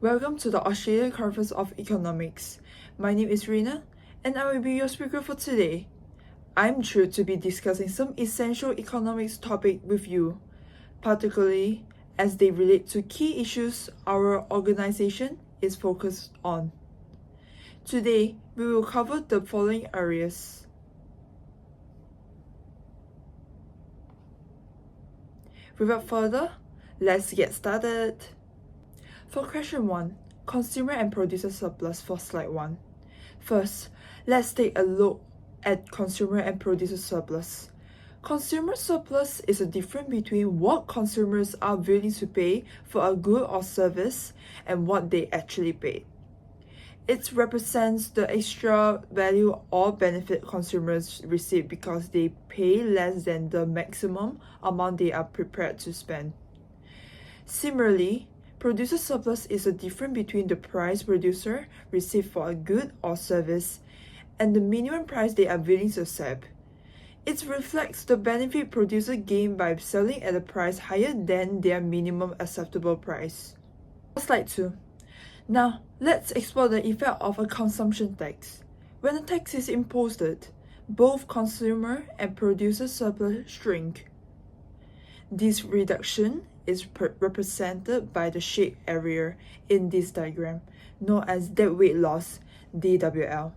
Welcome to the Australian Conference of Economics. My name is Rina, and I will be your speaker for today. I'm thrilled to be discussing some essential economics topics with you, particularly as they relate to key issues our organization is focused on. Today, we will cover the following areas. Without further, let's get started. For question 1, consumer and producer surplus for slide 1. First, let's take a look at consumer and producer surplus. Consumer surplus is a difference between what consumers are willing to pay for a good or service and what they actually pay. It represents the extra value or benefit consumers receive because they pay less than the maximum amount they are prepared to spend. Similarly, producer surplus is a difference between the price producer receives for a good or service and the minimum price they are willing to accept. It reflects the benefit producer gain by selling at a price higher than their minimum acceptable price. Slide 2. Now, let's explore the effect of a consumption tax. When a tax is imposed, both consumer and producer surplus shrink. This reduction is represented by the shaded area in this diagram, known as deadweight loss, DWL.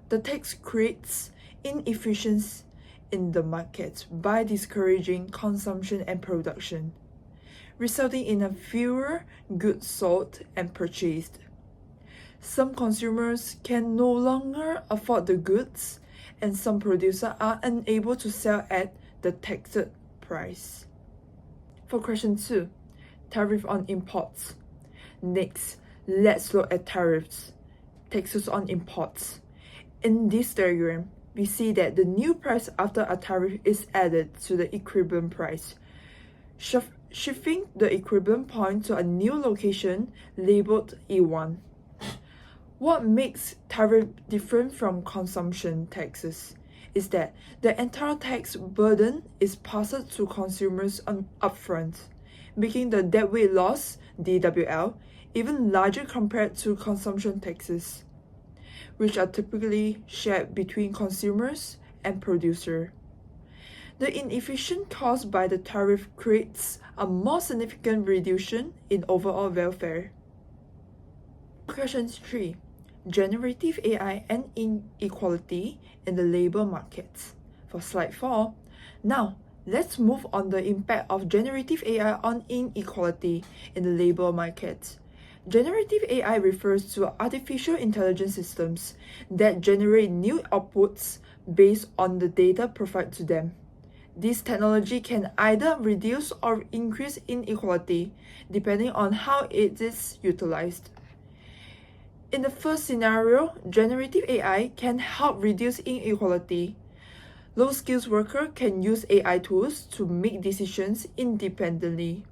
The tax creates inefficiency in the market by discouraging consumption and production, resulting in a fewer goods sold and purchased. Some consumers can no longer afford the goods, and some producers are unable to sell at the taxed price. For question 2, tariff on imports. Next, let's look at tariffs, taxes on imports. In this diagram, we see that the new price after a tariff is added to the equilibrium price, shifting the equilibrium point to a new location labeled E1. What makes tariff different from consumption taxes is that the entire tax burden is passed to consumers upfront, making the deadweight loss, DWL, even larger compared to consumption taxes, which are typically shared between consumers and producer. The inefficiency caused by the tariff creates a more significant reduction in overall welfare. Question 3. Generative AI and inequality in the labor markets. For slide 4, now let's move on the impact of generative AI on inequality in the labor market. Generative AI refers to artificial intelligence systems that generate new outputs based on the data provided to them. This technology can either reduce or increase inequality depending on how it is utilized. In the first scenario, generative AI can help reduce inequality. Low-skilled workers can use AI tools to make decisions independently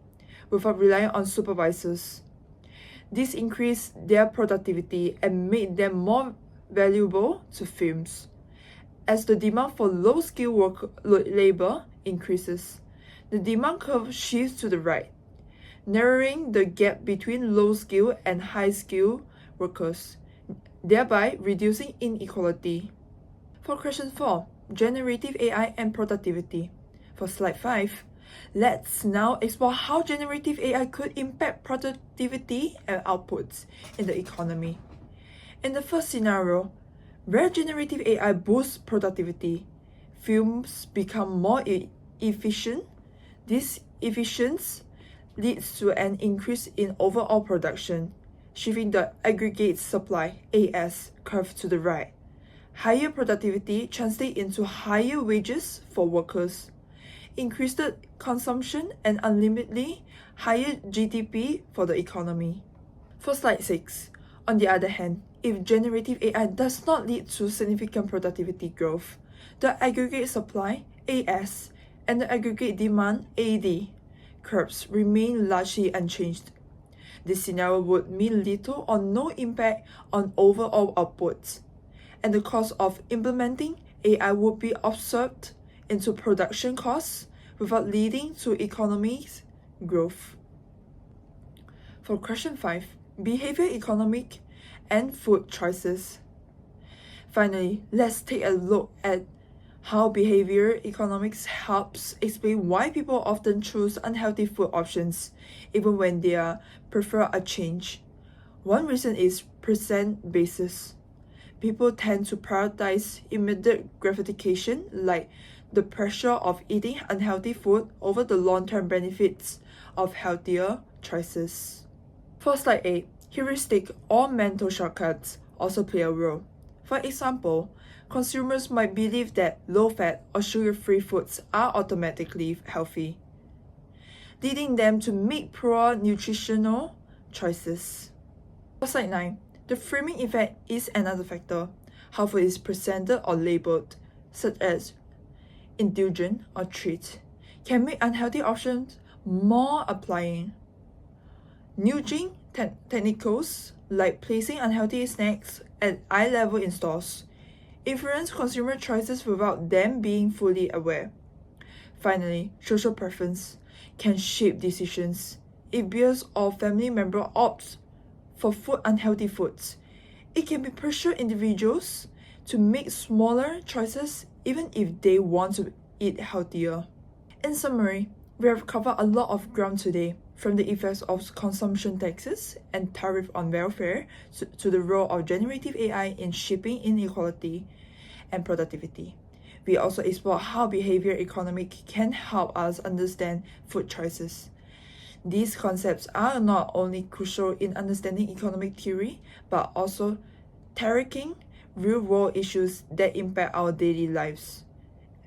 without relying on supervisors. This increases their productivity and makes them more valuable to firms. As the demand for low-skilled labor increases, the demand curve shifts to the right, narrowing the gap between low-skilled and high-skilled workers, thereby reducing inequality. For question 4, generative AI and productivity. For slide 5, let's now explore how generative AI could impact productivity and outputs in the economy. In the first scenario, where generative AI boosts productivity, firms become more efficient. This efficiency leads to an increase in overall production, shifting the aggregate supply AS curve to the right. Higher productivity translates into higher wages for workers, increased consumption, and ultimately higher GDP for the economy. For slide 6, on the other hand, if generative AI does not lead to significant productivity growth, the aggregate supply AS and the aggregate demand AD curves remain largely unchanged. This scenario would mean little or no impact on overall outputs, and the cost of implementing AI would be absorbed into production costs without leading to economic growth. For question 5, behavior economic and food choices. Finally, let's take a look at how behavior economics helps explain why people often choose unhealthy food options even when they prefer a change. One reason is percent basis. People tend to prioritize immediate gratification like the pressure of eating unhealthy food over the long-term benefits of healthier choices. For slide 8, heuristic or mental shortcuts also play a role. For example, consumers might believe that low-fat or sugar-free foods are automatically healthy, leading them to make poor nutritional choices. For slide 9, the framing effect is another factor. How food is presented or labeled, such as indulgent or treat, can make unhealthy options more appealing. Nudging technicals like placing unhealthy snacks at eye level in stores influence consumer choices without them being fully aware. Finally, social preference can shape decisions. If peers or family member opts for unhealthy foods, it can pressure individuals to make smaller choices even if they want to eat healthier. In summary, we have covered a lot of ground today, from the effects of consumption taxes and tariff on welfare to the role of generative AI in shaping inequality and productivity. We also explore how behavior economics can help us understand food choices. These concepts are not only crucial in understanding economic theory, but also tackling real-world issues that impact our daily lives.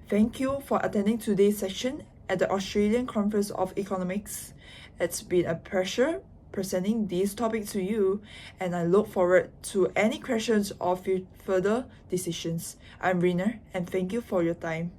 Thank you for attending today's session at the Australian Conference of Economics. It's been a pleasure presenting these topics to you, and I look forward to any questions or further decisions. I'm Rina, and thank you for your time.